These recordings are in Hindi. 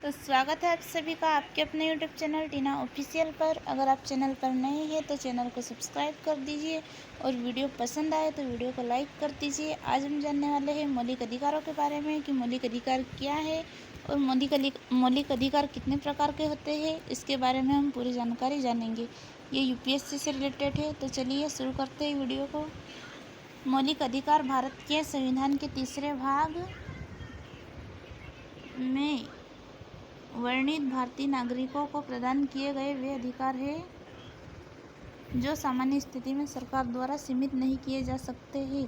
तो स्वागत है आप सभी का आपके अपने यूट्यूब चैनल टीना ऑफिशियल पर। अगर आप चैनल पर नए हैं तो चैनल को सब्सक्राइब कर दीजिए और वीडियो पसंद आए तो वीडियो को लाइक कर दीजिए। आज हम जानने वाले हैं मौलिक अधिकारों के बारे में कि मौलिक अधिकार क्या है और मौलिक अधिकार कितने प्रकार के होते हैं। इसके बारे में हम पूरी जानकारी जानेंगे। ये यूपीएससी से रिलेटेड है। तो चलिए शुरू करते हैं वीडियो को। मौलिक अधिकार भारत के संविधान के तीसरे भाग में वर्णित भारतीय नागरिकों को प्रदान किए गए वे अधिकार हैं जो सामान्य स्थिति में सरकार द्वारा सीमित नहीं किए जा सकते हैं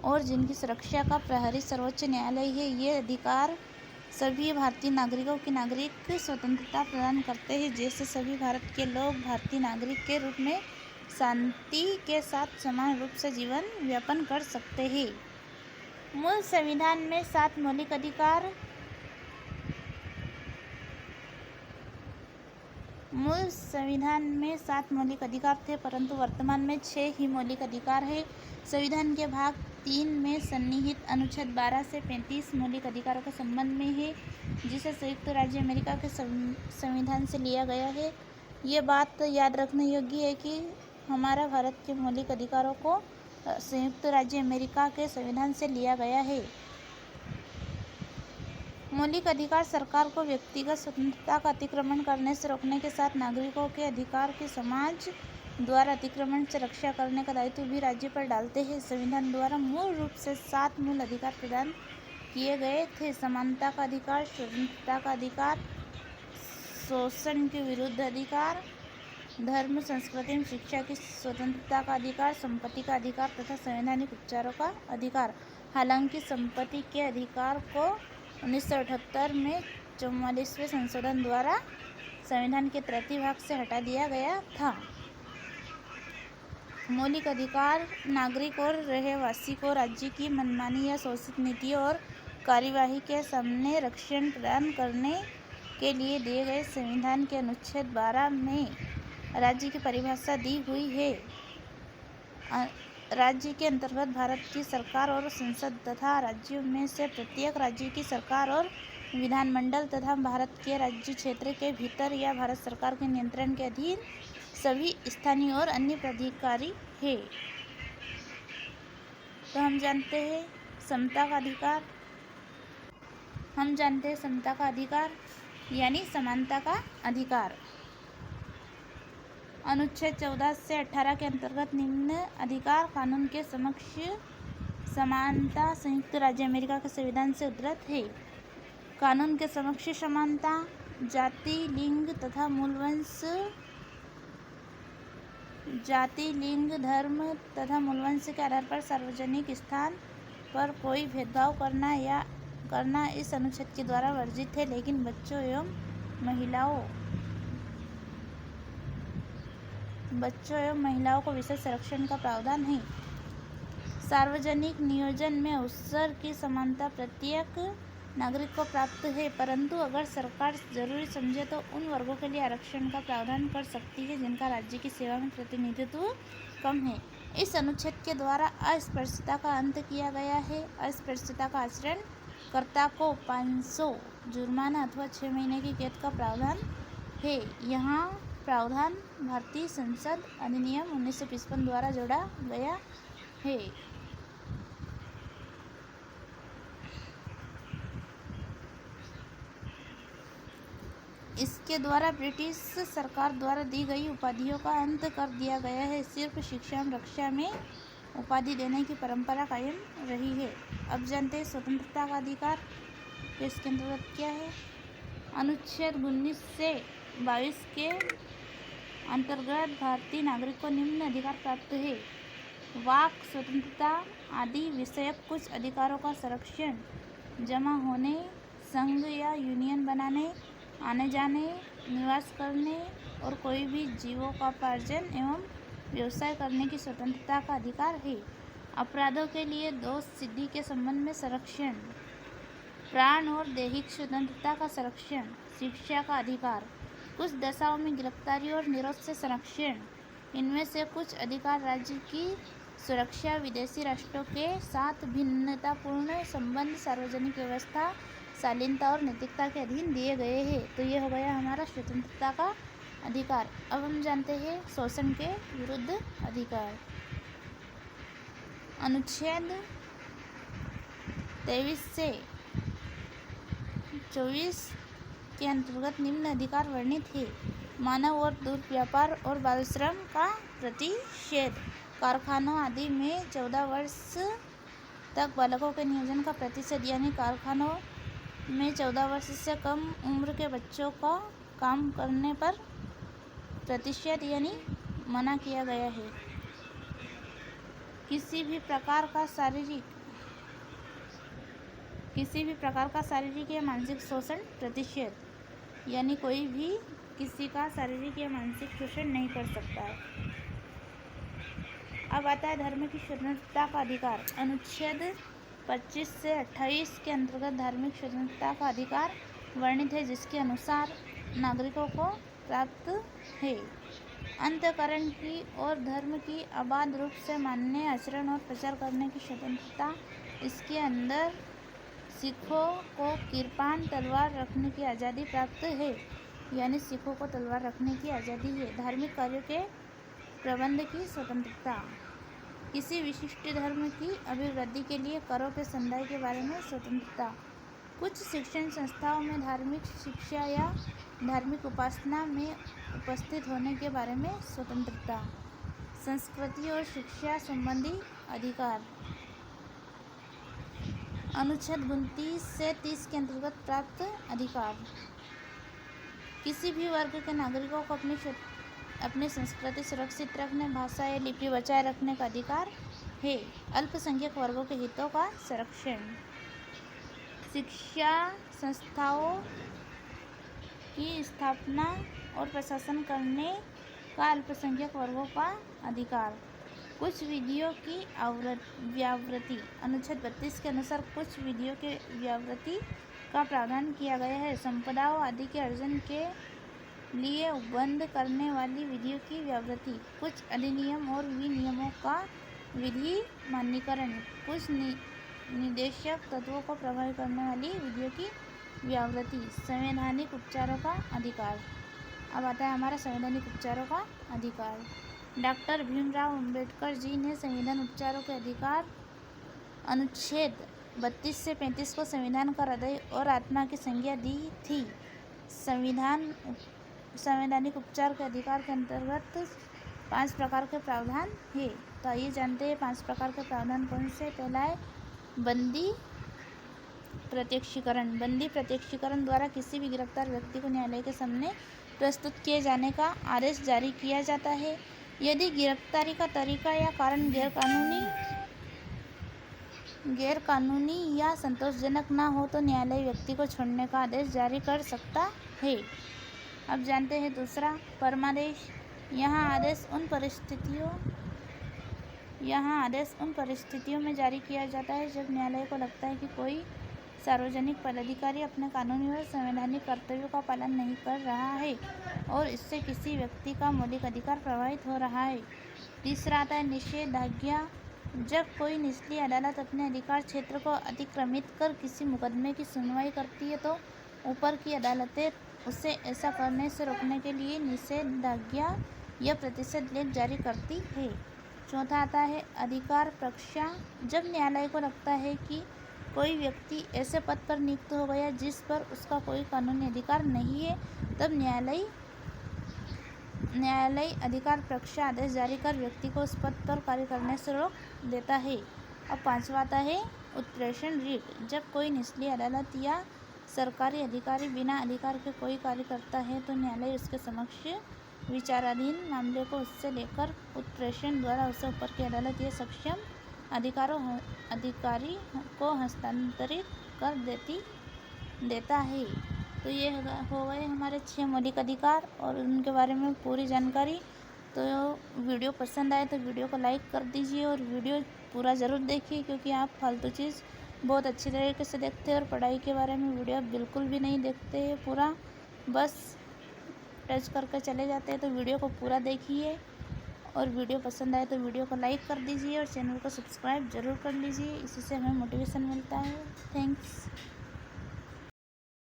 और जिनकी सुरक्षा का प्रहरी सर्वोच्च न्यायालय है। ये अधिकार सभी भारतीय नागरिकों की नागरिक स्वतंत्रता प्रदान करते हैं, जैसे सभी भारत के लोग भारतीय नागरिक के रूप में शांति के साथ समान रूप से जीवन यापन कर सकते हैं। मूल संविधान में 7 मौलिक अधिकार थे, परंतु वर्तमान में 6 ही मौलिक अधिकार है। संविधान के भाग 3 में सन्निहित अनुच्छेद 12 से 35 मौलिक अधिकारों के संबंध में है, जिसे संयुक्त राज्य अमेरिका के संविधान से लिया गया है। ये बात याद रखने योग्य है कि हमारा भारत के मौलिक अधिकारों को संयुक्त राज्य अमेरिका के संविधान से लिया गया है। मौलिक अधिकार सरकार को व्यक्तिगत स्वतंत्रता का अतिक्रमण करने से रोकने के साथ नागरिकों के अधिकार की समाज द्वारा अतिक्रमण से रक्षा करने का दायित्व भी राज्य पर डालते हैं। संविधान द्वारा मूल रूप से 7 मूल अधिकार प्रदान किए गए थे: समानता का अधिकार, स्वतंत्रता का अधिकार, शोषण के विरुद्ध अधिकार, धर्म, संस्कृति एवं शिक्षा की स्वतंत्रता का अधिकार, संपत्ति का अधिकार तथा संवैधानिक उपचारों का अधिकार। हालांकि संपत्ति के अधिकार को 1978 में 44वें संशोधन द्वारा संविधान के तृतीय भाग से हटा दिया गया था। मौलिक अधिकार नागरिक और रहवासी को राज्य की मनमानी या शोषित नीतियों और कार्यवाही के सामने रक्षण प्रदान करने के लिए दिए गए संविधान के अनुच्छेद 12 में राज्य की परिभाषा दी हुई है। राज्य के अंतर्गत भारत की सरकार और संसद तथा राज्यों में से प्रत्येक राज्य की सरकार और विधानमंडल तथा भारत के राज्य क्षेत्र के भीतर या भारत सरकार के नियंत्रण के अधीन सभी स्थानीय और अन्य प्राधिकारी है। तो हम जानते हैं समता का अधिकार यानी समानता का अधिकार। अनुच्छेद 14 से 18 के अंतर्गत निम्न अधिकार कानून के समक्ष समानता संयुक्त राज्य अमेरिका के संविधान से उद्धृत है। कानून के समक्ष समानता जाति, लिंग तथा धर्म तथा मूलवंश के आधार पर सार्वजनिक स्थान पर कोई भेदभाव करना इस अनुच्छेद के द्वारा वर्जित है, लेकिन बच्चों एवं महिलाओं को विशेष संरक्षण का प्रावधान है। सार्वजनिक नियोजन में अवसर की समानता प्रत्येक नागरिक को प्राप्त है, परंतु अगर सरकार जरूरी समझे तो उन वर्गों के लिए आरक्षण का प्रावधान कर सकती है जिनका राज्य की सेवा में प्रतिनिधित्व कम है। इस अनुच्छेद के द्वारा अस्पृश्यता का अंत किया गया है। अस्पृश्यता का आचरण कर्ता को 500 जुर्माना अथवा 6 महीने की कैद का प्रावधान है। यहाँ प्रावधान भारतीय संसद अधिनियम 1955 द्वारा जोड़ा गया है। इसके द्वारा ब्रिटिश सरकार द्वारा दी गई उपाधियों का अंत कर दिया गया है। सिर्फ शिक्षा एवं रक्षा में उपाधि देने की परंपरा कायम रही है। अब जानते हैं स्वतंत्रता का अधिकार। तो इसके अंतर्गत क्या है? अनुच्छेद 19 से 22 के अंतर्गत भारतीय नागरिक को निम्न अधिकार प्राप्त है: वाक स्वतंत्रता आदि विषयक कुछ अधिकारों का संरक्षण, जमा होने, संघ या यूनियन बनाने, आने जाने, निवास करने और कोई भी जीविकोपार्जन एवं व्यवसाय करने की स्वतंत्रता का अधिकार है। अपराधों के लिए दोष सिद्धि के संबंध में संरक्षण, प्राण और दैहिक स्वतंत्रता का संरक्षण, शिक्षा का अधिकार, कुछ दशाओं में गिरफ्तारी और निरोध से संरक्षण। इनमें से कुछ अधिकार राज्य की सुरक्षा, विदेशी राष्ट्रों के साथ भिन्नतापूर्ण संबंध, सार्वजनिक व्यवस्था, शालीनता और नैतिकता के अधीन दिए गए हैं। तो ये हो गया हमारा स्वतंत्रता का अधिकार। अब हम जानते हैं शोषण के विरुद्ध अधिकार। अनुच्छेद 23 से 24 के अंतर्गत निम्न अधिकार वर्णित है। मानव और दुर्व्यापार और बाल श्रम का प्रतिषेध। कारखानों आदि में 14 वर्ष तक बालकों के नियोजन का प्रतिषेध, यानी कारखानों में 14 वर्ष से कम उम्र के बच्चों का काम करने पर प्रतिषेध यानी मना किया गया है। किसी भी प्रकार का शारीरिक या मानसिक शोषण प्रतिषेध, यानी कोई भी किसी का शारीरिक या मानसिक शोषण नहीं कर सकता है। अब आता है धार्मिक स्वतंत्रता का अधिकार। अनुच्छेद 25 से 28 के अंतर्गत धार्मिक स्वतंत्रता का अधिकार वर्णित है, जिसके अनुसार नागरिकों को प्राप्त है अंतःकरण की और धर्म की अबाध रूप से मानने, आचरण और प्रचार करने की स्वतंत्रता। इसके अंदर सिखों को किरपान तलवार रखने की आज़ादी प्राप्त है, यानी सिखों को तलवार रखने की आज़ादी है। धार्मिक कार्यों के प्रबंध की स्वतंत्रता। किसी विशिष्ट धर्म की अभिवृद्धि के लिए करों के संदाय के बारे में स्वतंत्रता। कुछ शिक्षण संस्थाओं में धार्मिक शिक्षा या धार्मिक उपासना में उपस्थित होने के बारे में स्वतंत्रता। संस्कृति और शिक्षा संबंधी अधिकार। अनुच्छेद 29 से 30 के अंतर्गत प्राप्त अधिकार। किसी भी वर्ग के नागरिकों को अपनी संस्कृति सुरक्षित रखने, भाषा या लिपि बचाए रखने का अधिकार है। अल्पसंख्यक वर्गों के हितों का संरक्षण। शिक्षा संस्थाओं की स्थापना और प्रशासन करने का अल्पसंख्यक वर्गों का अधिकार। कुछ विधियों की व्यावृत्ति। अनुच्छेद 32 के अनुसार कुछ विधियों के व्यावृत्ति का प्रावधान किया गया है। संपदाओं आदि के अर्जन के लिए बंद करने वाली विधियों की व्यावृत्ति। कुछ अधिनियम और विनियमों का विधि मान्यीकरण। कुछ निदेशक तत्वों को प्रभावित करने वाली विधियों की व्यावृत्ति। संवैधानिक उपचारों का अधिकार। अब आता है हमारा संवैधानिक उपचारों का अधिकार। डॉक्टर भीमराव अंबेडकर जी ने संविधान उपचारों के अधिकार अनुच्छेद 32 से 35 को संविधान का हृदय और आत्मा की संज्ञा दी थी। संवैधानिक उपचार के अधिकार के अंतर्गत 5 प्रकार के प्रावधान है। तो आइए जानते हैं 5 प्रकार के प्रावधान कौन से। पहला है बंदी प्रत्यक्षीकरण। बंदी प्रत्यक्षीकरण द्वारा किसी भी गिरफ्तार व्यक्ति को न्यायालय के सामने प्रस्तुत किए जाने का आदेश जारी किया जाता है। यदि गिरफ्तारी का तरीका या कारण गैरकानूनी या संतोषजनक न हो तो न्यायालय व्यक्ति को छोड़ने का आदेश जारी कर सकता है। अब जानते हैं दूसरा परमादेश। यहाँ आदेश उन परिस्थितियों में जारी किया जाता है जब न्यायालय को लगता है कि कोई सार्वजनिक पदाधिकारी अपने कानूनी और संवैधानिक कर्तव्यों का पालन नहीं कर रहा है और इससे किसी व्यक्ति का मौलिक अधिकार प्रभावित हो रहा है। तीसरा आता है निषेधाज्ञा। जब कोई निचली अदालत अपने अधिकार क्षेत्र को अतिक्रमित कर किसी मुकदमे की सुनवाई करती है तो ऊपर की अदालतें उसे ऐसा करने से रोकने के लिए निषेधाज्ञा या प्रतिषेध लेख जारी करती है। चौथा आता है अधिकार प्रक्षा। जब न्यायालय को लगता है कि कोई व्यक्ति ऐसे पद पर नियुक्त हो गया जिस पर उसका कोई कानूनी अधिकार नहीं है, तब न्यायालय अधिकार प्रक्षा आदेश जारी कर व्यक्ति को उस पद पर कार्य करने से रोक देता है। अब पांचवा आता है उत्प्रेषण रीट। जब कोई निचली अदालत या सरकारी अधिकारी बिना अधिकार के कोई कार्य करता है तो न्यायालय उसके समक्ष विचाराधीन मामले को उससे लेकर उत्प्रेषण द्वारा उसे ऊपर की अदालत या सक्षम अधिकारी को हस्तांतरित कर देता है। तो ये हो गए हमारे 6 मौलिक अधिकार और उनके बारे में पूरी जानकारी। तो वीडियो पसंद आए तो वीडियो को लाइक कर दीजिए और वीडियो पूरा ज़रूर देखिए, क्योंकि आप फालतू चीज़ बहुत अच्छी तरीके से देखते हैं और पढ़ाई के बारे में वीडियो आप बिल्कुल भी नहीं देखते हैं, पूरा बस टच करके चले जाते हैं। तो वीडियो को पूरा देखिए और वीडियो पसंद आए तो वीडियो को लाइक कर दीजिए और चैनल को सब्सक्राइब ज़रूर कर लीजिए, इससे हमें मोटिवेशन मिलता है। थैंक्स।